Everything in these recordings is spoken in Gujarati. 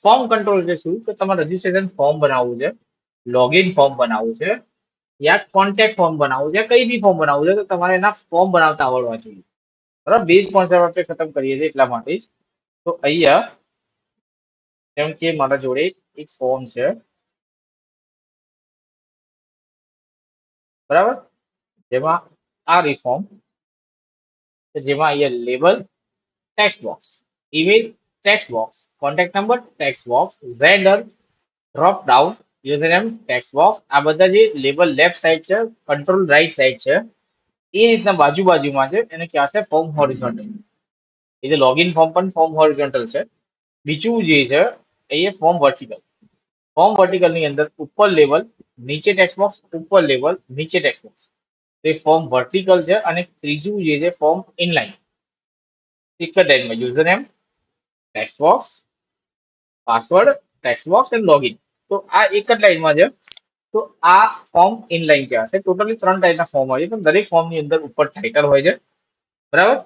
ફોર્મ કંટ્રોલ એટલે શું કે તમારે રજીસ્ટ્રેશન ફોર્મ બનાવવું છે, લોગિન ફોર્મ બનાવવું છે, યા કોન્ટેક્ટ ફોર્મ બનાવવું છે, કઈ બી ફોર્મ બનાવવું છે તો તમારે એના ફોર્મ બનાવતા આવડવા જોઈએ. બરાબર, બેઝ કોન્સેપ્ટ આપણે ખતમ કરીએ છીએ એટલા માટે જ. તો અહીંયા જેમ કે મારા જોડે એક ફોર્મ છે, બરાબર, જેમાં આ રિફોર્મ જેમાં અહીંયા label, text box, email, text box, contact number, text box, gender, drop down, username, text box, આ બધા જે લેબલ લેફ્ટ સાઈડ છે, કંટ્રોલ રાઈટ સાઈડ છે, એ રીતના બાજુમાં છે. એને ક્યાં છે ફોર્મ હોરિઝોન્ટલ. એ જે લોગિન ફોર્મ પણ ફોર્મ હોરિઝોન્ટલ છે. બીજું જે છે એ ફોર્મ વર્ટિકલ. ફોર્મ વર્ટિકલ ની અંદર ઉપર લેવલ, નીચે ટેક્સ્ટ બોક્સ, ઉપર લેવલ, નીચે ટેક્સ્ટ બોક્સ. તે ફોર્મ વર્ટિકલ છે. અને ત્રીજું જે છે ફોર્મ ઇનલાઇન. એક જ લાઈનમાં username, text box, password, text box and login. તો આ એક જ લાઈનમાં છે. તો આ ફોર્મ ઇનલાઇન કહેવાશે. ટોટલી 3 ટાઈપના ફોર્મ હોય છે, પણ દરેક ફોર્મ ની અંદર ઉપર ટાઇટલ હોય છે. બરાબર,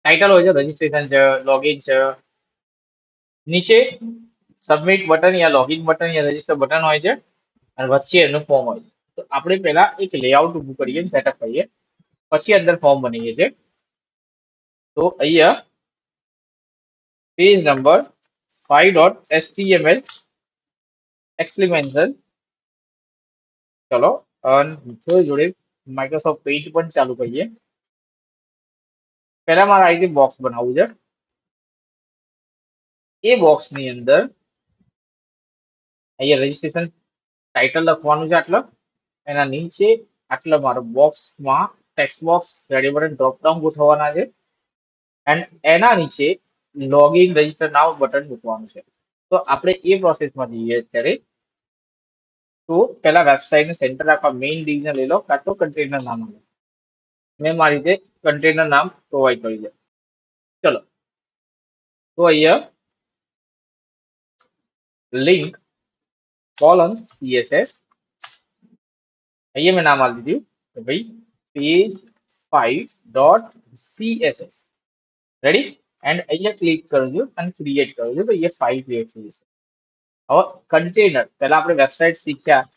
ટાઇટલ હોય છે, રજીસ્ટ્રેશન છે, લોગિન છે, નીચે સબમિટ બટન યા લોગિન બટન યા રજીસ્ટર બટન હોય છે, અને વચ્ચે એનું ફોર્મ હોય છે. તો આપણે પહેલા એક લેઆઉટ ઊભું કરીએ, સેટઅપ કરીએ, પછી અંદર ફોર્મ બનાવીએ છીએ. તો અહીંયા પેજ નંબર 5.html એક્સપ્લેનેશન. ચલો, જોડે માઇક્રોસોફ્ટ પેઇન્ટ પણ ચાલુ કરીએ. પહેલા મારે આ રીતે બોક્સ બનાવવું છે. એ બોક્સ ની અંદર અહીંયા રજીસ્ટ્રેશન ટાઇટલ લખવાનું છે આટલો. એના નીચે આટલા મારો બોક્સમાં text box, radio button, drop down ગોઠવવાના છે. એન્ડ એના નીચે લોગિન રજીસ્ટર નાવ બટન મૂકવાનું છે. તો આપણે એ પ્રોસેસમાં જઈએ અત્યારે. તો પહેલા વેબસાઇટને સેન્ટર રાખવા મેઇન ડિવિઝન લઈ લો, કાં તો કન્ટેનર નામ લો. મેં મારી રીતે કન્ટેનર નામ પ્રોવાઈડ કરી દે. ચલો, તો અહીંયા લિંક કોલન CSS. અહીંયા મેં નામ આપી દીધું કે ભાઈ page5.css. રેડી? એન્ડ અહીંયા ક્લિક કરજો અને ક્રિએટ કરજો. તો અહીંયા ફાઇલ ક્રિએટ થઈ જશે. હવે કન્ટેનર પહેલા આપણે વેબસાઇટ શીખ્યા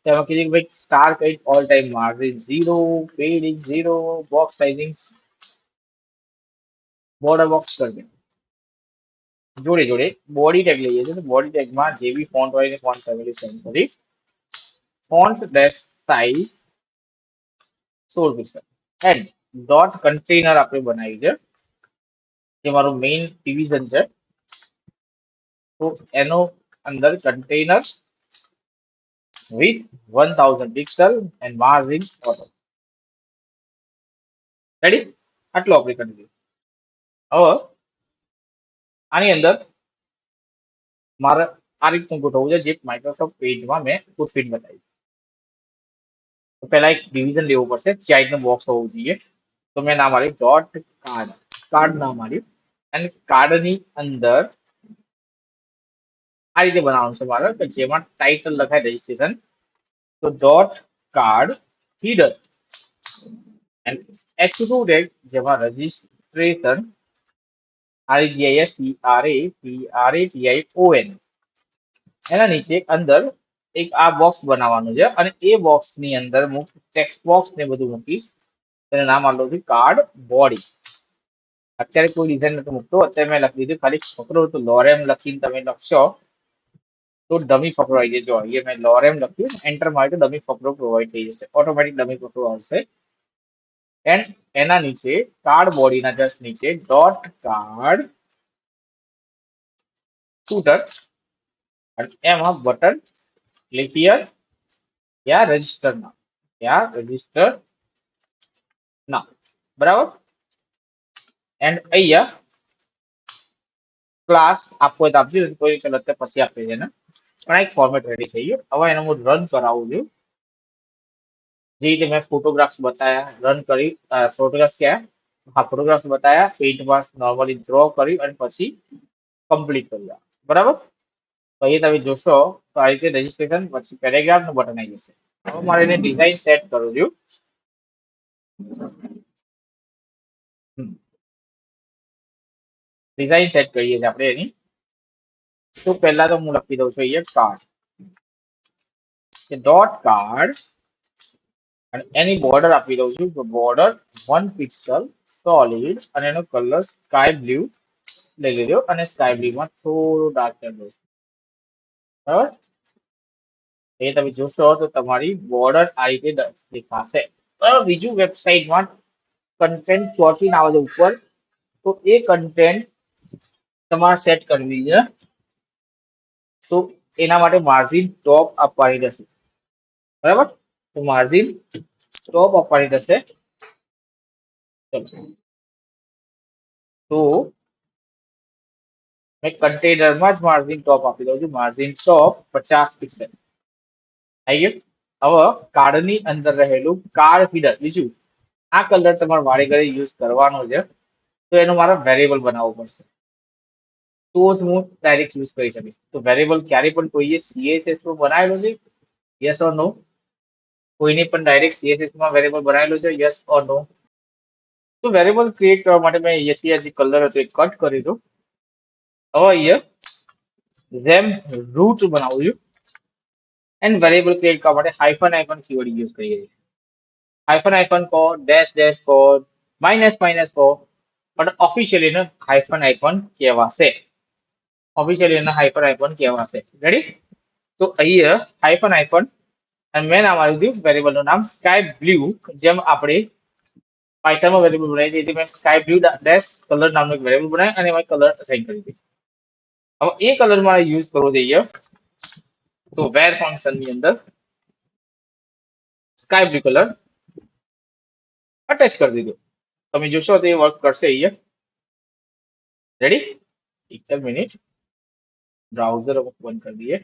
તેમાં કીધું કે ભાઈ સ્ટાર કઈ all time margin 0, padding 0, box sizing, border box કરી દે. જોડે જોડે બોડી ટેગ લઈએ છીએ. તો બોડી ટેગમાં જે બી ફોન્ટ હોય એ ફોન્ટ ફેમિલી સેન્ડ કરી. Font dash size 16 pixel. And dot container આપણે બનાવ્યું છે, જે મારું મેઇન ડિવિઝન છે. તો એનો અંદર container with 1000 pixel and margin auto. Ready? આટલું આપણે કરી દીધું. હવે આની અંદર મારે આ રીતનું ગોઠવવું છે, જે માઇક્રોસોફ્ટ પેજમાં મેં ફિટ બતાવ્યું. તો પહેલા એક ડિવિઝન લેવું પડશે, ચાઇલ્ડ નું બોક્સ હોવું જોઈએ. તો મેં નામ આપ્યું ડોટ કાર્ડ. કાર્ડ નામ આપ્યું. અને કાર્ડની અંદર આ રીતે બનાવવાનું છે મારે, કે જેમાં ટાઇટલ લખાય રજીસ્ટ્રેશન. તો dot card header and H2 tag, જેમાં રજીસ્ટ્રેશન REGISTRATION. એના નીચે અંદર એક આ બોક્સ બનાવવાનું છે, અને એ બોક્સ ની અંદર હું ટેક્સ્ટ બોક્સ ને બધું મૂકીશ. તેને નામ આપલું છું કાર્ડ બોડી. અત્યારે કોઈ ડિઝાઇન નથી મૂકતો. અત્યારે મેં લખી દીધું ખાલી ફકરો. તો લોરેમ લખીને તમે લખશો તો ડમી ફકરો આવી જાય. જો અહીંયા મેં લોરેમ લખ્યું, એન્ટર મારી તો ડમી ફકરો પ્રોવાઈડ થઈ જશે. ઓટોમેટિક ડમી ફકરો આવશે. એન્ડ એના નીચે કાર્ડ બોડીના જસ્ટ નીચે ડોટ કાર્ડ ફૂટર, અને એમાં button click here yeah register ના. બરાબર? એન્ડ અહીંયા ક્લાસ આપવો હોય તો આપજો, કોઈ અત્યારે પછી આપી છે ને. પણ એક ફોર્મેટ રેડી થઈ ગયું. હવે એને હું રન કરાવું છું. જે રીતે મેં ફોટોગ્રાફ્સ બતાવ્યા, રન કરી. ફોટોગ્રાફ્સ ક્યાં? હા, ફોટોગ્રાફ્સ બતાવ્યા. પેઇન્ટમાં નોર્મલી ડ્રો કરી અને પછી કમ્પ્લીટ કરી. બરાબર? તો અહીં તમે જોશો તો આ રીતે રજીસ્ટ્રેશન પછી પેરેગ્રાફ નું બટન આવી જશે. હવે મારે એને ડિઝાઇન સેટ કરું છું. ડિઝાઇન સેટ કરીએ છીએ આપણે એની. તો પહેલા તો હું લખી દઉં છું અહીંયા કાર્ડ, કે ડોટ કાર્ડ, અને એની બોર્ડર આપી દઉં છું તો બોર્ડર 1 પિક્સલ સોલિડ, અને એનો કલર સ્કાય બ્લુ લઈ લેજો, અને સ્કાય બ્લુ માં થોડું ડાર્ક કરી દઉં છું. બરાબર, એ તમે જોશો તો તમારી બોર્ડર આ રીતે દેખાશે. બરાબર, બીજું વેબસાઇટમાં કન્ટેન્ટ ચોથી આવે છે ઉપર, તો એ કન્ટેન્ટ તમારે સેટ કરવી છે. તો એના માટે માર્જિન ટોપ આપવાની રહેશે. બરાબર, તો માર્જિન ટોપ આપવાની રહેશે. તો મેં કન્ટેનરમાં જ માર્જિન ટોપ આપી દઉં છું. માર્જિન ટોપ 50 પિક્સલ આવી ગયું. હવે કાર્ડની અંદર રહેલું કાર્ડ ફીડર, બીજું આ કલર તમારે વારે ઘડી યુઝ કરવાનો છે. તો એનો મારે વેરિયેબલ બનાવવો પડશે, તો જ હું ડાયરેક્ટ યુઝ કરી શકીશ. તો વેરિયેબલ ક્યારે પણ કોઈએ CSS માં બનાવેલો છે? યસ ઓર નો? કોઈને પણ ડાયરેક્ટ CSS માં વેરિયેબલ બનાવેલો છે? યસ ઓર નો? તો વેરિયેબલ ક્રિએટ કરવા માટે મેં અહીંયાથી જે કલર હતો એ કટ કરી દો. હવે અહીંયા જેમ રૂટ બનાવું છું, એન્ડ વેરિયેબલ ક્રિએટ કરવા માટે હાઇફન આઇફન કીવર્ડ યુઝ કરીએ છીએ. હાઇફન આઇફન કહો, ડેશ ડેશ કહો, માઇનસ માઇનસ કહો, પણ ઓફિશિયલી એને હાઇફન આઇફન કહેવાશે. ઓફિશિયલી એને હાઇફન આઇફન કહેવાશે. રેડી? તો અહીંયા હાઇફન આઇફન, અને મેં નામ આવ્યું હતું વેરિયેબલનું નામ સ્કાય બ્લુ, જેમ આપણે પાયથનમાં વેરિયેબલ બનાવી હતી. મેં સ્કાય બ્લુ ડેશ કલર નામનું એક વેરિયેબલ બનાવી અને એમાં કલર અસાઇન કરી દીધી. હવે એ કલર મારે યુઝ કરવો જોઈએ. તો વેર ફંક્શન ની અંદર સ્કાય બ્લુ કલર અટેચ કરી દીધો. તમે જોશો તો એ વર્ક કરશે અહીંયા. રેડી? એક મિનિટ, બ્રાઉઝર બંધ કરી દઈએ.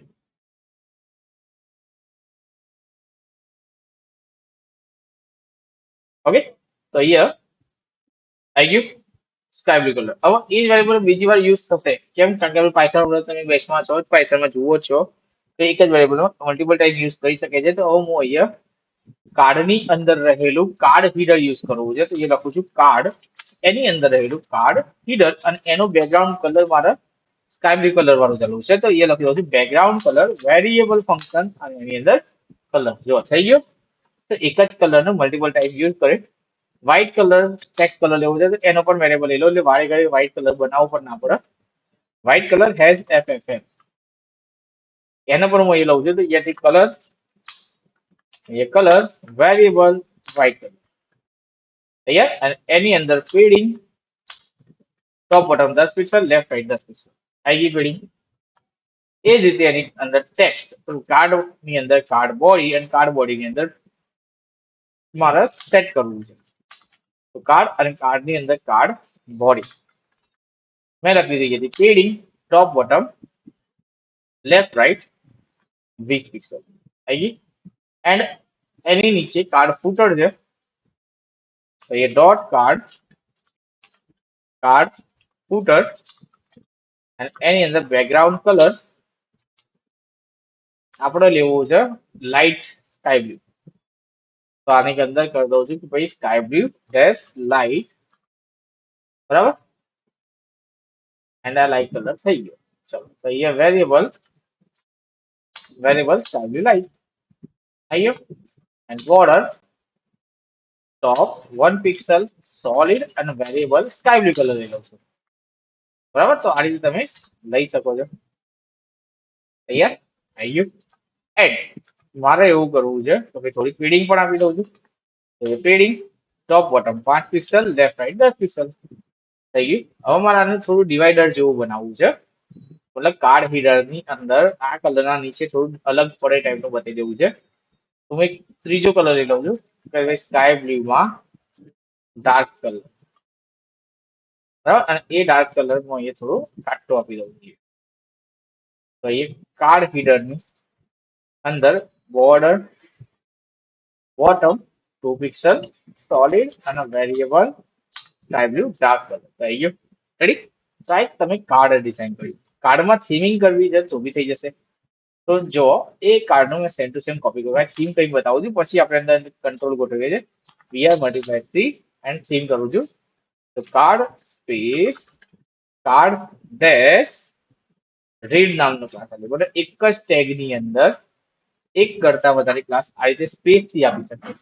ઓકે, તો અહીંયા આવી ગયું સ્કાય બ્લુ કલર. હવે એ જ વેરિયેબલ બીજી વાર યુઝ થશે. કેમ? કારણ કે આપણે પાયથન તમે બેચમાં છો, પાયથનમાં જુઓ છો, તો એક જ વેરિયેબલ મલ્ટિપલ ટાઈમ યુઝ કરી શકે છે. તો હવે હું અહીંયા કાર્ડની અંદર રહેલું કાર્ડ હીડર યુઝ કરવું છે. તો એ લખું છું કાર્ડ, એની અંદર રહેલું કાર્ડ હીડર, અને એનો બેકગ્રાઉન્ડ કલર મારે સ્કાય બ્લુ કલર વાળું ચાલુ છે. તો એ લખી દઉં છું બેકગ્રાઉન્ડ કલર વેરિયેબલ ફંક્શન, અને એની અંદર કલર. જો થઈ ગયો. તો એક જ કલરનો મલ્ટિપલ ટાઈમ યુઝ કરે. વ્હાઇટ કલર ટેક્સ્ટ કલર લેવું છે, તો એનો પણ વેરિયેબલ લઈ લો, એટલે વારે ઘડી વ્હાઇટ કલર બનાવવો પણ ના પડે. વ્હાઇટ કલર હેઝ FFF, એનો પણ હું એ લઉં છું. તો અહીંયાથી કલર, એ કલર વેરિયેબલ વ્હાઇટ કલર તૈયાર. અને એની અંદર padding top bottom 10 pixel, left right 10 pixel આવી ગઈ પેડિંગ. એ જ રીતે એની અંદર ટેક્સ્ટ, કાર્ડ ની અંદર કાર્ડ બોડી, અને કાર્ડ બોડી ની અંદર મારે સેટ કરવું છે. તો કાર્ડ અને કાર્ડ ની અંદર કાર્ડ બોડી મેં લખી દીધી હતી padding top bottom left right 20 pixel આવી ગઈ. એન્ડ એની નીચે કાર્ડ ફૂટર છે. તો એ ડોટ કાર્ડ કાર્ડ ફૂટર, અને એની અંદર બેકગ્રાઉન્ડ કલર આપણે લેવું છે લાઇટ સ્કાય બ્લુ. તો આની અંદર કરી દઉં છું કે ભાઈ સ્કાય બ્લુ ડેશ લાઇટ. બરાબર, એન્ડ આ લાઇટ કલર થઈ ગયો. ચલો, તો અહીંયા વેરિયેબલ સ્કાય બ્લુ લાઇટ આવી ગયો. And border top 1 pixel solid, અને વેરિયેબલ સ્કાય બ્લુ કલર લઈ લઉં છું. બરાબર, તો આ રીતે તમે લઈ શકો છો. તૈયાર? આવી ગયું. એન્ડ મારે એવું કરવું છે તો ભાઈ થોડી પેડિંગ પણ આપી દઉં છું. તો padding top bottom 5 pixel, left right 10 pixel થઈ ગયું. હવે મારે આને થોડું ડિવાઈડર જેવું બનાવવું છે. મતલબ કાર્ડ હીડર ની અંદર આ કલરના નીચે થોડું અલગ પડે ટાઈપનું બતાવી દેવું છે. તો હું એક ત્રીજો કલર લઈ લઉં છું, કે સ્કાય બ્લુ માં ડાર્ક કલર. બરાબર, અને એ ડાર્ક કલર હું અહીંયા થોડું કાટો આપી દઉં છું. તો એ કાર્ડ હીડર ની અંદર બોર્ડર બોટમ 2 પિક્સલ સોલિડ, અને variable sky blue dark colour થઈ ગયું. રેડી? તો આ એક તમે કાર્ડ ડિઝાઇન કર્યું. કાર્ડમાં થીમિંગ કરવી છે તો બી થઈ જશે. તો જો એ કાર્ડનું મેં સેમ ટુ સેમ કોપી કરું, થીમ કંઈક બતાવું છું, પછી આપણે અંદર કંટ્રોલ ગોઠવીએ છીએ. વીઆર મલ્ટીપ્લાય 3 એન્ડ થીમ કરું છું. તો card space card dash read નામનો ક્લાસ આવે બરાબર એક જ ટેગ ની અંદર એક કરતા વધારે ક્લાસ આ રીતે સ્પેસ થી આપી શકે છે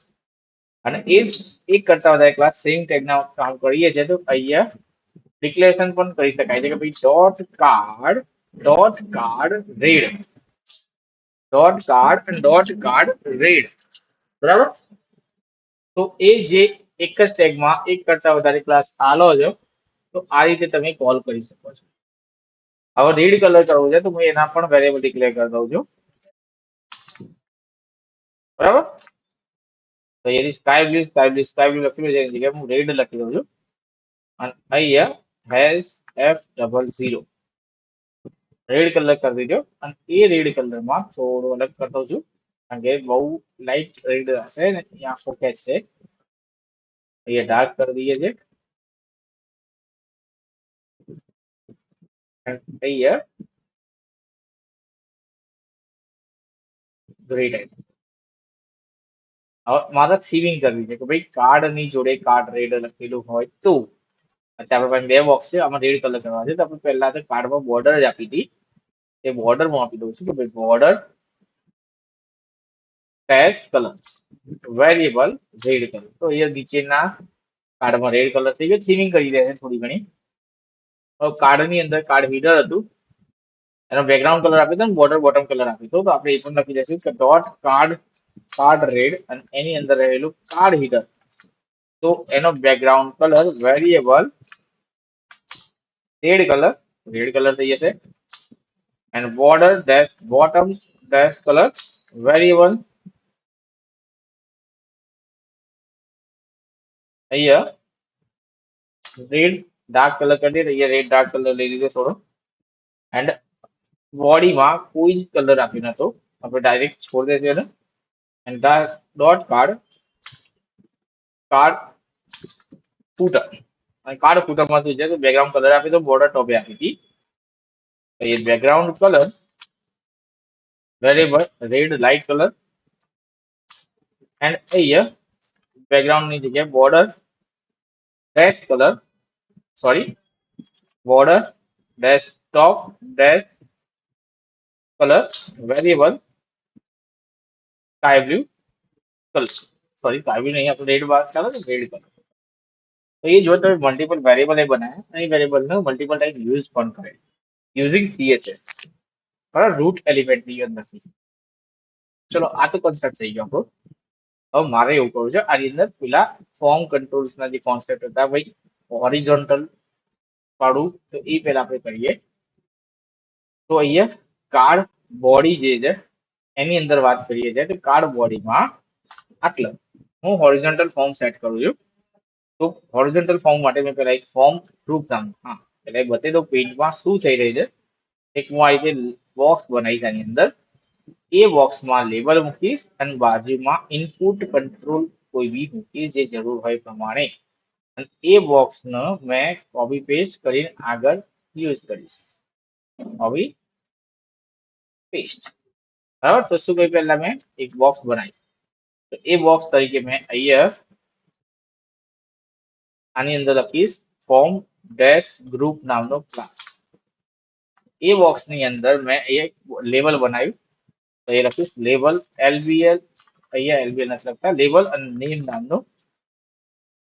અને એ જ એક કરતા વધારે ક્લાસ સેમ ટેગ ના કામ કરીએ છીએ તો અહીંયા ડિક્લેરેશન પણ કરી શકાય છે કે ભાઈ dot card read dot card read બરાબર તો એ જે એક જ ટેગમાં એક કરતા વધારે ક્લાસ આલો છો તો આ રીતે તમે કોલ કરી શકો છો હવે રીડ કલર કરવું છે તો હું એના પણ વેરિયેબલ ડિક્લેર કરી દઉં છું બરાબર તો એની સ્કાય બ્લુ લખેલું છે એની જગ્યાએ હું રેડ લખી દઉં છું અને અહીંયા હેઝ F00 રેડ કલર કરી દીધો અને એ રેડ કલરમાં થોડો અલગ કરતો છું કારણ કે બહુ લાઇટ રેડ હશે ને એ આંખો ખેંચશે અહીંયા ડાર્ક કરી દઈએ છે અને અહીંયા ગ્રે ટાઈપ હવે મારે થીવિંગ કરવી છે કે ભાઈ કાર્ડ ની જોડે કાર્ડ રેડ લખેલું હોય તો અત્યારે આપણે બે બોક્સ છે આમાં રેડ કલર કરવા છે તો આપણે પહેલા તો કાર્ડમાં બોર્ડર જ આપી હતી એ બોર્ડર હું આપી દઉં છું કે ભાઈ border dash colour variable red colour તો અહીંયા નીચેના કાર્ડમાં રેડ કલર થઈ ગયો થીમિંગ કરી દે છે થોડી ઘણી હવે કાર્ડ ની અંદર કાર્ડ હીટર હતું એનો બેકગ્રાઉન્ડ કલર આપ્યો હતો ને બોર્ડર બોટમ કલર આપ્યો હતો તો આપણે એ પણ લખી દઈશું કે ડોટ કાર્ડ રેડ અને એની અંદર રહેલું કાર્ડ હીટર તો એનો background colour variable red colour થઈ જશે and border dash bottom dash color variable અહીંયા રેડ ડાર્ક કલર કરી દે અહીંયા રેડ ડાર્ક કલર લઈ લીધો થોડો એન્ડ બોડીમાં કોઈ જ કલર આપ્યો નતો આપણે ડાયરેક્ટ છોડી દઈશું એને એન્ડ ડોટ કાર્ડ ફૂટર અને કાર્ડ ફૂટરમાં શું છે તો બેકગ્રાઉન્ડ કલર આપી તો બોર્ડર ટોપે આપી હતી તો એ background colour variable red light colour and અહીંયા બેકગ્રાઉન્ડ ની જગ્યાએ border dash colour sorry border dash top dash color variable sky blue color sorry sky blue નહીં આપણે રેડ બાર ચાલે ને રેડ કલર તો એ જો તમે મલ્ટિપલ વેરિયેબલ એ બનાવ્યા એ વેરિયેબલ નો મલ્ટિપલ ટાઈપ યુઝ પણ કરે યુઝિંગ CSS બરાબર રૂટ એલિમેન્ટ ની અંદર નથી ચલો આ તો કોન્સેપ્ટ થઈ ગયો આપણો હવે મારે એવું કરવું છે આની અંદર પેલા ફોર્મ કંટ્રોલ્સ ના જે કોન્સેપ્ટ હતા ભાઈ હોરિઝોન્ટલ પાડું તો એ પેલા આપણે કરીએ તો અહીંયા કાર્ડ બોડી જે છે એની અંદર વાત કરીએ છીએ તો કાર્ડ બોડીમાં આટલા હું હોરિઝોન્ટલ ફોર્મ સેટ કરું છું તો હોરિઝોન્ટલ ફોર્મ માટે મેં પેલા એક ફોર્મ ગ્રુપ નામ હા એટલે બતાવી દઉં પેજમાં શું થઈ રહ્યું છે એક હું આ રીતે બોક્સ બનાવીશ આની અંદર એ બોક્સમાં લેબલ મૂકીશ અને બાજુમાં ઇનપુટ કંટ્રોલ કોઈ બી મૂકીશ જે જરૂર હોય એ પ્રમાણે અને એ બોક્સનો મેં કોપી પેસ્ટ કરીને આગળ યુઝ કરીશ કોપી પેસ્ટ બરાબર તો શું કહ્યું પહેલા મેં એક બોક્સ બનાવી તો એ બોક્સ તરીકે મેં અહીંયા આની અંદર લખીશ ફોર્મ ડેશ ગ્રુપ નામનો ક્લાસ એ બોક્સ ની અંદર મેં અહીંયા લેબલ બનાવ્યું તો એ લખીશ લેબલ LBL અહીંયા LBL નથી લખતા લેબલ અને નેમ નામનો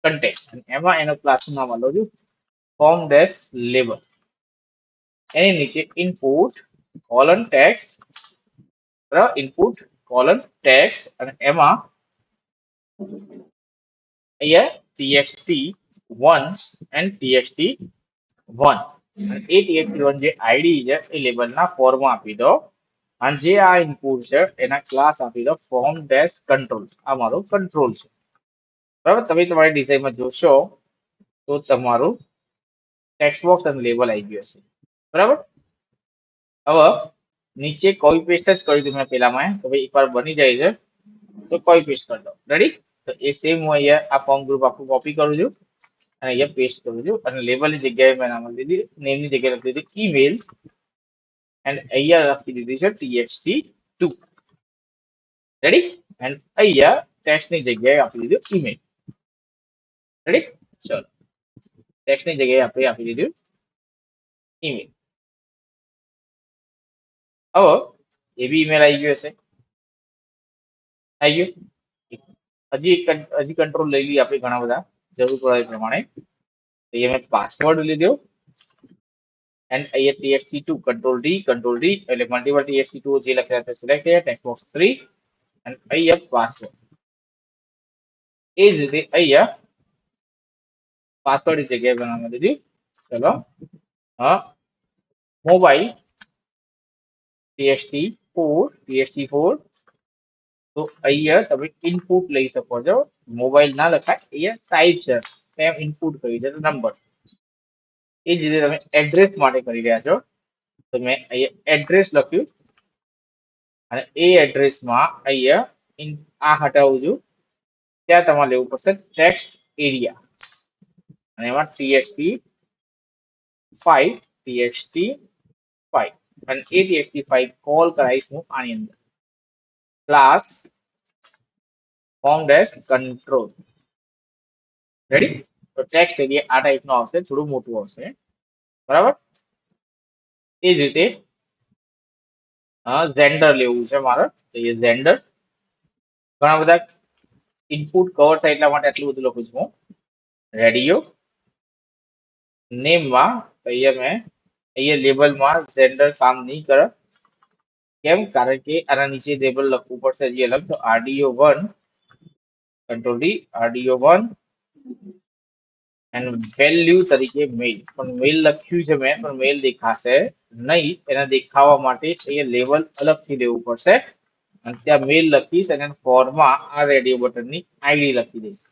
કન્ટેન્ટ અને એમાં એનો ક્લાસનું નામ આલો છું ફોર્મ ડેશ લેબલ એની નીચે ઇનપુટ કોલન ટેક્સ્ટ બરાબર ઇનપુટ કોલન ટેક્સ્ટ અને એમાં અહીંયા txt1 and txt1 અને એ txt1 જે આઈડી છે એ લેબલના ફોર્મમાં આપી દો અને જે આ ઇનપુટ છે એના ક્લાસ આપી દો ફોર્મ ડેશ કંટ્રોલ આ મારો કંટ્રોલ છે બરાબર તમે તમારી ડિઝાઇનમાં જોશો તો તમારું ટેક્સ્ટ બોક્સ અને લેબલ આવી ગયું હશે બરાબર હવે નીચે કોપી પેસ્ટ જ કર્યું હતું મેં પેલામાં તો ભાઈ એકવાર બની જાય છે તો કોપી પેસ્ટ કરી દો રેડી તો એ સેમ હું અહીંયા આ ફોર્મ ગ્રુપ આખું કોપી કરું છું અને અહીંયા પેસ્ટ કરું છું અને લેબલની જગ્યાએ મેં નામ લીધી નેમની જગ્યાએ લખી દીધી ઈમેલ એન્ડ અહીંયા લખી દીધી છે txt2 રેડી એન્ડ અહીંયા ટેક્સ્ટની જગ્યાએ આપી દીધું ઈમેલ રેડી ચલો ટેક્સ્ટની જગ્યાએ આપણે આપી દીધું ઈમેલ. હવે એ બી ઈમેલ આવી ગયો હશે. આવી ગયું. હજી કંટ્રોલ લઈ લઈએ આપણે ઘણા બધા જરૂર પડે એ પ્રમાણે. અહીંયા મેં પાસવર્ડ લીધો એન્ડ અહીંયા TXT2 કંટ્રોલ D એટલે મલ્ટીપલ TXT2 જે લખ્યા છે સિલેક્ટ કર્યા ટેક્સ્ટ બોક્સ 3 અને અહીંયા પાસવર્ડ. એ જ રીતે અહીંયા પાસવર્ડ ની જગ્યાએ બનાવવા દીધી. ચલો હા મોબાઈલ TXT4 તો અહીંયા તમે ઇનપુટ લઈ શકો છો. મોબાઈલ ના લખાય અહીંયા ટાઈપ છે એમ ઇનપુટ કરી દે નંબર. એ જ રીતે તમે એડ્રેસ માટે કરી રહ્યા છો તો મેં અહીંયા એડ્રેસ લખ્યું અને એ એડ્રેસમાં અહીંયા આ હટાવું છું. ત્યાં તમારે લેવું પડશે ટેક્સ્ટ એરિયા અને એમાં TXT5 અને એ TXT5 કોલ કરાવીશ હું આની અંદર class form dash control. Ready? તો ટેક્સ્ટ એરિયા આ ટાઈપનો આવશે, થોડું મોટું આવશે. બરાબર? એ જ રીતે ઝેન્ડર લેવું છે મારે તો એ ઝેન્ડર ઘણા બધા ઇનપુટ કવર થાય એટલા માટે આટલું બધું લખું છું હું. રેડિયો નેમમાં અહીંયા લેબલમાં ઝેન્ડર કામ નહીં કરે. કેમ? કારણ કે આના નીચે લેબલ લખવું પડશે હજી અલગ. તો RDO1 control D RDO1 and value તરીકે મેલ. પણ મેલ લખ્યું છે મેં પણ મેલ દેખાશે નહીં. એના દેખાવા માટે અહીંયા લેવલ અલગથી લેવું પડશે અને ત્યાં મેલ લખીશ અને ફોરમાં આ રેડિયો બટનની આઈડી લખી દઈશ.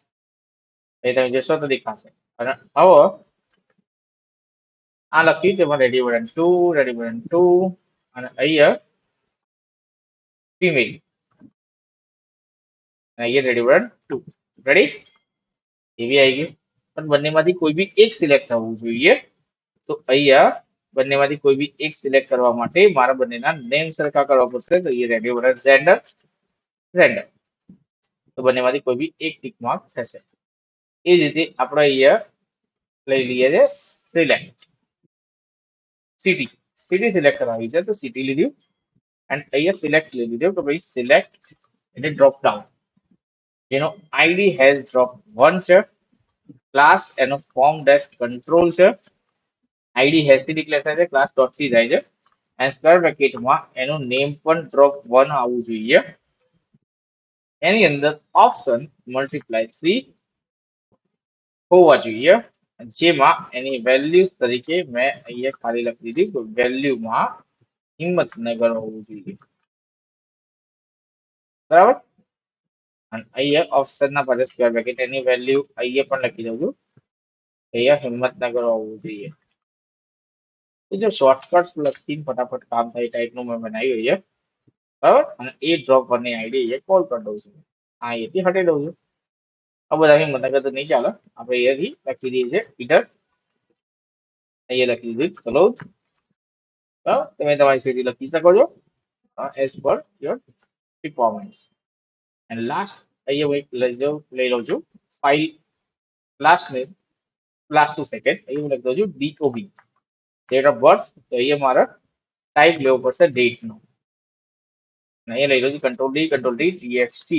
એ તમે જશો તો દેખાશે. અને હવે આ લખ્યું તેમાં રેડિયો બટન 2 અને અહીંયા ફિમેલ અને અહીંયા રેડિયો બટન 2. રેડી? એવી આવી ગયું. પણ બંનેમાંથી કોઈ બી એક સિલેક્ટ થવું જોઈએ. તો અહીંયા બંનેમાંથી કોઈ બી એક સિલેક્ટ કરવા માટે મારા બંનેના નેમ સરખા કરવા પડશે. તો એ રેડિયો બટન ઝેન્ડર તો બંનેમાંથી કોઈ બી એક ટિક માર્ક થશે. એ જ રીતે આપણે અહીંયા લઈ લઈએ છે સિલેક્ટ સિટી સિલેક્ટ કરાવી છે તો સિટી લીધું અને અહીંયા સિલેક્ટ લઈ લીધું તો ભાઈ સિલેક્ટ એટલે ડ્રોપ ડાઉન જેનો આઈડી હેઝ ડ્રોપ 1 છે. ક્લાસ એનો ફોર્મ ડેશ કંટ્રોલ છે. આઈડી હેઝ થી ડિક્લેર થાય છે ક્લાસ ડોટ થી જાય છે અને સ્ક્વેર બ્રેકેટમાં એનું નેમ પણ ડ્રોપ 1 આવવું જોઈએ. એની અંદર ઓપ્શન મલ્ટીપ્લાય 3 હોવા જોઈએ જેમાં એની વેલ્યુઝ તરીકે મેં અહીંયા ખાલી લખી દીધી તો વેલ્યુમાં હિંમતનગર હોવું જોઈએ. બરાબર? અને અહીંયા ઓપ્શન ના પાસે સ્ક્વેર બ્રેકેટ એની વેલ્યુ અહીંયા પણ લખી દઉં છું. અહીંયા હિંમતનગર હોવું જોઈએ. તો જો શોર્ટકટ લખીને ફટાફટ કામ થાય ટાઈપનું મેં બનાવ્યું અહીંયા. બરાબર? અને એ ડ્રોપ વનની આઈડી અહીંયા કોલ કરી દઉં છું. આ અહીંયાથી હટી દઉં છું. આ બધા હિંમતનગર તો નહીં ચાલે. આપણે અહીંયાથી લખી દઈએ છીએ ઈટર. અહીંયા લખી દીધું ચલો. તમે તમારી સ્થિતિ લખી શકો છો as per your requirements. And last અહીંયા લઈ લઉં છું ફાઇલ લાસ્ટ ટુ સેકન્ડ અહીંયા હું લખી દઉં છું DOB ડેટ ઓફ બર્થ. તો અહીંયા મારે ટાઈપ લેવો પડશે ડેટનો. અહીંયા લઈ લઉં છું કંટ્રોલ D TXT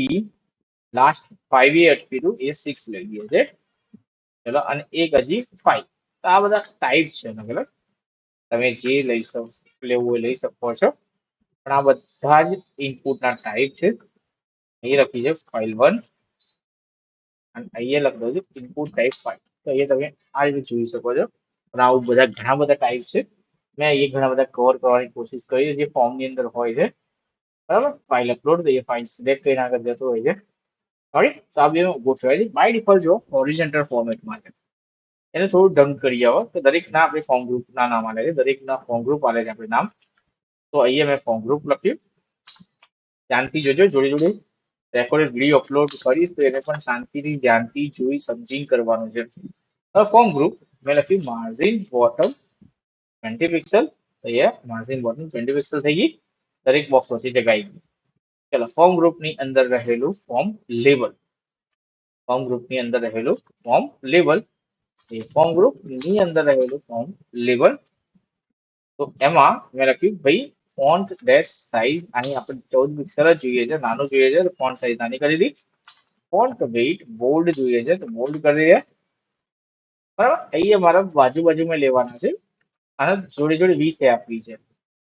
લાસ્ટ 5 એ અટકીધું એ 6 લઈ ગયો છે. ચલો અને એક હજી 5. તો આ બધા ટાઈપ્સ છે અલગ અલગ. તમે જે લેવું હોય લઈ શકો છો પણ આ બધા જ ઇનપુટના ટાઈપ છે. અહીં લખી છે file1 અને અહીંયા લખી દઉં છું ઇનપુટ ટાઈપ 5. તો અહીંયા તમે આ રીતે જોઈ શકો છો. પણ આવું બધા ઘણા બધા ટાઈપ છે. મેં અહીંયા ઘણા બધા કવર કરવાની કોશિશ કરી જે ફોર્મની અંદર હોય છે. બરાબર? ફાઇલ અપલોડ તો એ ફાઇલ સિલેક્ટ કરીને આગળ જતો હોય છે. રાઈટ? તો આ બે ગોઠવાય છે બાય ડિફોલ્ટ જો હોરિઝોન્ટલ ફોર્મેટમાં છે. એને થોડું ઢંગ કરી આવો તો દરેકના આપણે ફોર્મ ગ્રુપના નામ આલે છે. દરેકના ફોર્મ ગ્રુપ આલે છે આપણે નામ. તો અહીંયા મેં ફોર્મ ગ્રુપ લખ્યું. ધ્યાનથી જોજો જોડે જોડે રેકોર્ડેડ વિડીયો અપલોડ કરીશ તો એને પણ શાંતિથી ધ્યાનથી જોઈ સમજીને કરવાનું છે. હવે ફોર્મ ગ્રુપ મેં લખ્યું માર્જિન બોટમ 20 પિક્સલ. અહીંયા માર્જિન બોટમ 20 પિક્સલ થઈ ગઈ. દરેક બોક્સ વચ્ચે જગ્યા આવી ગઈ. ચલો ફોર્મ ગ્રુપની અંદર રહેલું ફોર્મ લેબલ. ફોર્મ ગ્રુપની અંદર રહેલું ફોર્મ લેબલ. એ ફોર્મ ગ્રુપની અંદર રહેલું ફોર્મ લેબલ તો એમાં મેં લખ્યું ભાઈ ફોન્ટ ડેશ સાઇઝ આની આપણે 14 પિક્સલ જ જોઈએ છે, નાનું જોઈએ છે, તો ફોન્ટ સાઇઝ નાની કરી દીધી. ફોન્ટ વેઇટ બોલ્ડ જોઈએ છે તો બોલ્ડ કરી દઈએ. બરાબર, અહીંયા મારા બાજુમાં લેવાના છે અને જોડે જોડે વીસ આપવી છે.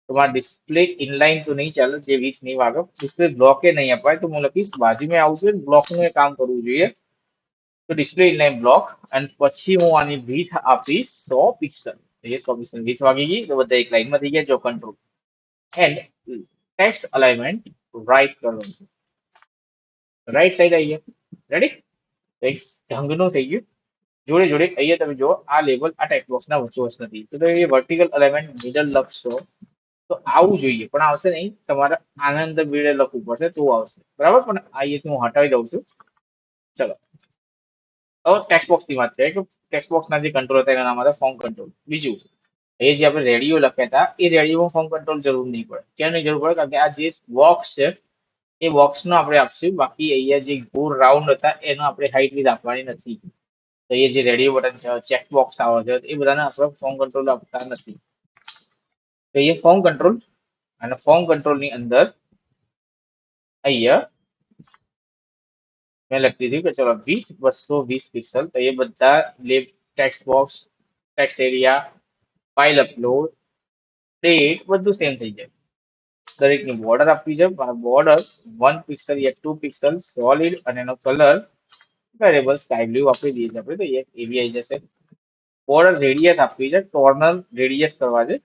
તો મારા ડિસ્પ્લે ઇનલાઇન તો નહીં ચાલે, જે વીસ નહીં વાગે. ડિસ્પ્લે બ્લોકે નહીં અપાય, તો હું લખીશ બાજુમાં આવશે બ્લોકનું એ કામ કરવું જોઈએ. તો ડિસ્પ્લે ઇનલાઇન બ્લોક અને પછી હું આની વિડ્થ આપીશ 100 પિક્સલ. એ 100 પિક્સલ વિડ્થ વાગી ગઈ તો બધા એક લાઈનમાં થઈ ગયા. જો control and text alignment right કરવાનું છે. રાઈટ સાઈડ આવી ગયા. રેડી? એક ઢંગનું થઈ ગયું. જોડે જોડે અહીંયા તમે જો આ લેવલ આ ટેક્સ્ટ બોક્સના વચ્ચોવચ નથી, તો એ વર્ટિકલ અલાઇનમેન્ટ મિડલ લખશો તો આવું જોઈએ, પણ આવશે નહીં. તમારે આના અંદર મિડલ લખવું પડશે તો આવશે. બરાબર, પણ અહીંયાથી હું હટાવી દઉં છું. ચલો, હવે ટેક્સ્ટ બોક્સ ની વાત કરીએ કે ટેક્સ્ટ બોક્સ ના જે કંટ્રોલ હતા એના નામ હતા ફોર્મ કંટ્રોલ. બીજું એ જે આપણે રેડિયો લખ્યા હતા એ રેડિયોમાં ફોર્મ કંટ્રોલ જરૂર નહીં પડે. કેમ નહીં જરૂર પડે? કારણ કે આ જે બોક્સ છે એ બોક્સ નો આપણે આપશું. બાકી અહીંયા જે ગોળ રાઉન્ડ હતા એનો આપણે હાઈટ વિડ્થ આપવાની નથી. તો એ જે રેડિયો બટન છે, ચેક બોક્સ આવે છે, એ બધાને આપણે ફોર્મ કંટ્રોલ આપતા નથી. તો એ ફોર્મ કંટ્રોલ અને ફોર્મ કંટ્રોલ ની અંદર અહીંયા મેં લખી દીધું કે ચલો વિથ 220 પિક્સલ. તો એ બધા text box, text area, file upload, date બધું સેમ થઈ જાય. દરેકની બોર્ડર આપવી છે. બોર્ડર 1 પિક્સલ યા 2 પિક્સલ સોલિડ અને એનો કલર વેરિયેબલ સ્કાય બ્લુ આપી દઈએ આપણે તો એવી આવી જશે. બોર્ડર રેડિયસ આપવી છે, કોર્નર રેડિયસ કરવા છે,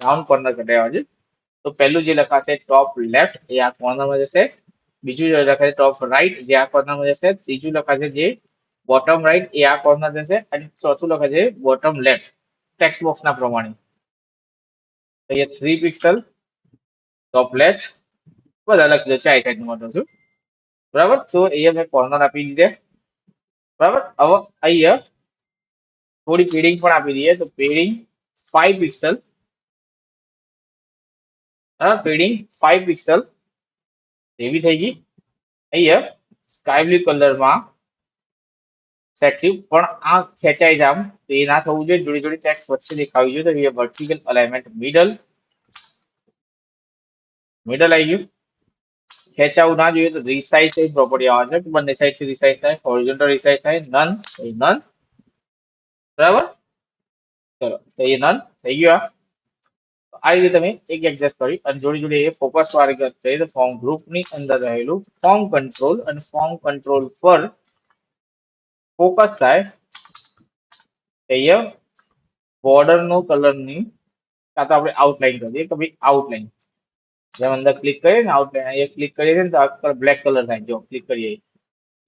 રાઉન્ડ કોર્નર કઢાવવા છે. તો પહેલું જે લખાશે ટોપ લેફ્ટ એ આ કોર્નરમાં જશે. બીજું જે લખાશે ટોપ રાઈટ જે આ કોર્નરમાં જશે. ત્રીજું લખાશે જે બોટમ રાઈટ એ આ કોર્નર જશે. અને ચોથું લખાશે બોટમ લેફ્ટ ટેક્સ્ટ બોક્સના પ્રમાણે. તો અહીંયા 3 પિક્સલ ટોપ લેફ્ટ બધા લખી દો. ચાર સાઈડ માટે છું. બરાબર, તો અહીંયા મેં કોર્નર આપી દીધે. બરાબર, હવે અહીંયા થોડી પેડિંગ પણ આપી દઈએ. તો પેડિંગ 5 પિક્સલ, પેડિંગ 5 પિક્સલ એવી થઈ ગઈ. અહીંયા સ્કાય બ્લુ કલરમાં સેટ થયું, પણ આ ખેંચાઈ જામ તો એ ના થવું જોઈએ. જોડે જોડે ટેક્સ્ટ વચ્ચે દેખાવી જોઈએ. તો એ વર્ટિકલ અલાઇનમેન્ટ મિડલ આવી ગયું. ખેંચાવું ના જોઈએ તો રિસાઇઝ કઈ પ્રોપર્ટી આવે છે કે બંને સાઈડ થી રિસાઇઝ થાય. હોરિઝોન્ટલ રિસાઇઝ થાય, નન એ નન. બરાબર, ચલો તો એ નન થઈ ગયું. આ રીતે તમે એક એડજસ્ટ કરી અને જોડે જોડે એ ફોકસ વાળી કરીએ તો ફોર્મ ગ્રુપ ની અંદર રહેલું ફોર્મ કંટ્રોલ અને ફોર્મ કંટ્રોલ પર ફોકસ થાય. અહીંયા બોર્ડર નો કલર ની કાં તો આપણે આઉટલાઈન કરી દઈએ કે ભાઈ આઉટલાઈન જેમ અંદર ક્લિક કરીએ ને આઉટલાઈન અહીંયા ક્લિક કરીએ ને તો આ બ્લેક કલર થાય. જો ક્લિક કરીએ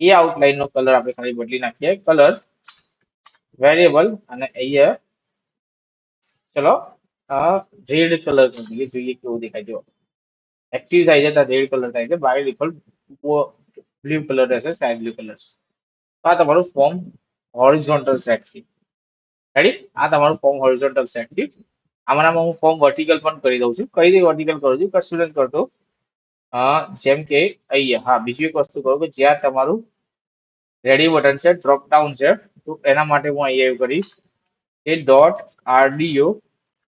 એ આઉટલાઈન નો કલર આપણે ખાલી બદલી નાખીએ. કલર વેરિયેબલ અને અહીંયા ચલો રેડ કલર કરી દઈએ, જોઈએ કેવું દેખાય. જો એક્ટિવ થાય છે તો રેડ કલર થાય છે. બાય ડિફોલ્ટ બ્લુ કલર રહેશે, સ્કાય બ્લુ કલર. તો આ તમારું ફોર્મ હોરિઝોન્ટલ સેટ છે. રેડી? આ તમારું ફોર્મ હોરિઝોન્ટલ સેટ છે. આમાં હું ફોર્મ વર્ટિકલ પણ કરી દઉં છું. કઈ રીતે વર્ટિકલ કરું છું? કશું નથી કરતો. જેમ કે અહીંયા હા બીજી એક વસ્તુ કરું કે જ્યાં તમારું રેડી બટન છે, ડ્રોપ ડાઉન છે, તો એના માટે હું અહીંયા એવું કરીશ કે ડોટ આરડીઓ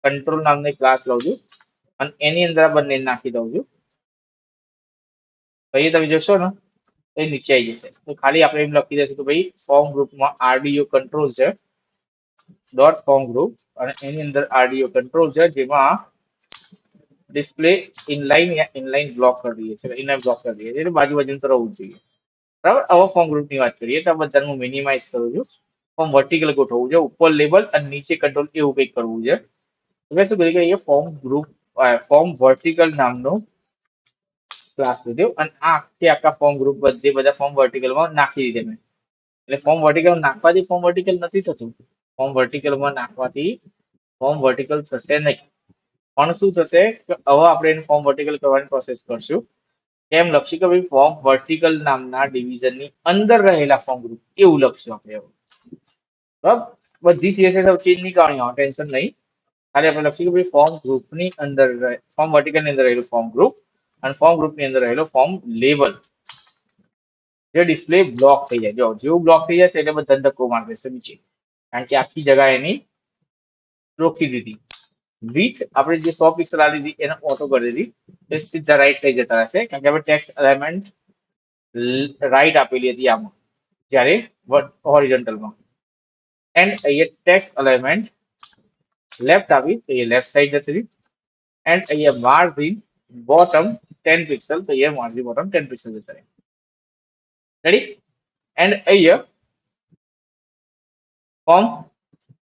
કંટ્રોલ નામની ક્લાસ લઉં છું અને એની અંદર આ બંને નાખી દઉં છું. પછી તમે જોશો ને એ નીચે આવી જશે. તો ખાલી આપણે એમ લખી દઈશું કે ભાઈ ફોર્મ ગ્રુપમાં આરડીઓ કંટ્રોલ છે, ડોટ ફોર્મ ગ્રુપ અને એની અંદર આરડીઓ કંટ્રોલ છે, જેમાં ડિસ્પ્લે ઇનલાઇન યા ઇનલાઇન બ્લોક કરી દઈએ છીએ. ઇનલાઇન બ્લોક કરી દઈએ છીએ એટલે બાજુ તો રહેવું જોઈએ. બરાબર, હવે ફોર્મ ગ્રુપ ની વાત કરીએ તો આ બધાને હું મિનિમાઇઝ કરું છું. ફોર્મ વર્ટિકલ ગોઠવવું છે, ઉપર લેબલ અને નીચે કંટ્રોલ એવું કંઈક કરવું છે. મેં શું કર્યું કે એ ફોર્મ ગ્રુપ ફોર્મ વર્ટિકલ નામનો ક્લાસ લીધો અને આખા ફોર્મ ગ્રુપ જે બધા ફોર્મ વર્ટિકલમાં નાખી દીધે મેં. એટલે ફોર્મ વર્ટિકલ નાખવાથી ફોર્મ વર્ટિકલ નથી થતું. ફોર્મ વર્ટિકલમાં નાખવાથી ફોર્મ વર્ટિકલ થશે નહીં. પણ શું થશે કે હવે આપણે એને ફોર્મ વર્ટિકલ કરવાની પ્રોસેસ કરશું. કેમ લખશું કે ભાઈ ફોર્મ વર્ટિકલ નામના ડિવિઝનની અંદર રહેલા ફોર્મ ગ્રુપ એવું લખશું આપણે. બરાબર, બધી CSS ચેન્જ નહીં કરવાની આવે, ટેન્શન નહીં. ખાલી આપણે લખશું કે ભાઈ ફોર્મ ગ્રુપની અંદર ફોર્મ વર્ટિકલની અંદર રહેલું ફોર્મ ગ્રુપ અને ફોર્મ ગ્રુપની અંદર રહેલો ફોર્મ લેબલ જે ડિસ્પ્લે બ્લોક થઈ જાય. જો જેવું બ્લોક થઈ જશે એટલે બધા ધક્કો મારી દેશે નીચે, કારણ કે આખી જગા એની રોકી દીધી. વિથ આપણે જે 100 પિક્સલ આલી હતી એને ઓટો કરી દીધી એ સીધા રાઈટ સાઈડ જતા રહેશે કારણ કે આપણે ટેક્સ્ટ એલિમેન્ટ રાઈટ આપેલી હતી આમાં જ્યારે હોરિઝોન્ટલમાં એન્ડ અહીંયા ટેક્સ્ટ એલિમેન્ટ લેફ્ટ આવી તો એ લેફ્ટ સાઈડ જતી રહી એન્ડ અહીંયા માર્જિન બોટમ 10 પિક્સલ તો અહીંયા માર્જિન બોટમ 10 પિક્સલ જતા રહે રેડી એન્ડ અહીંયા ફોર્મ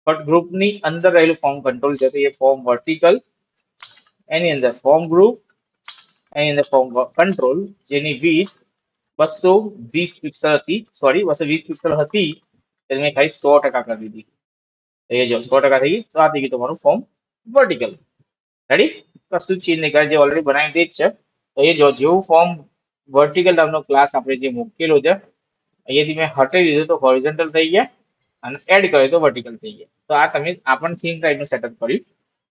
બટ ગ્રુપની અંદર રહેલું ફોર્મ કંટ્રોલ છે તો એ ફોર્મ વર્ટિકલ એની અંદર ફોર્મ ગ્રુપ એની અંદર ફોર્મ કંટ્રોલ જેની વિથ 220 પિક્સલ હતી સોરી 220 પિક્સલ હતી એટલે મેં ખાલી 100% કરી દીધી એ જો 100% થઈ ગઈ તો આ થઈ ગયું તમારું ફોર્મ વર્ટિકલ રેડી કશું ચેન્જ નહીં કરે જે ઓલરેડી બનાવી દે જ છે તો એ જો જેવું ફોર્મ વર્ટિકલ નામનો ક્લાસ આપણે જે મૂકેલો છે અહીંયાથી મેં હટાવી દીધું તો હોરિઝોન્ટલ થઈ ગયા અને એડ કર્યો તો વર્ટિકલ થઈ ગયા તો આ તમે આપણ થીમ ટાઈપનું સેટઅપ કર્યું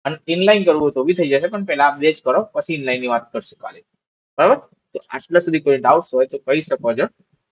અને ઇનલાઈન કરવું તો બી થઈ જશે પણ પહેલા આ બે જ કરો પછી ઇનલાઈન ની વાત કરશું કાલે બરાબર તો આટલા સુધી કોઈ ડાઉટ્સ હોય તો કહી શકો છો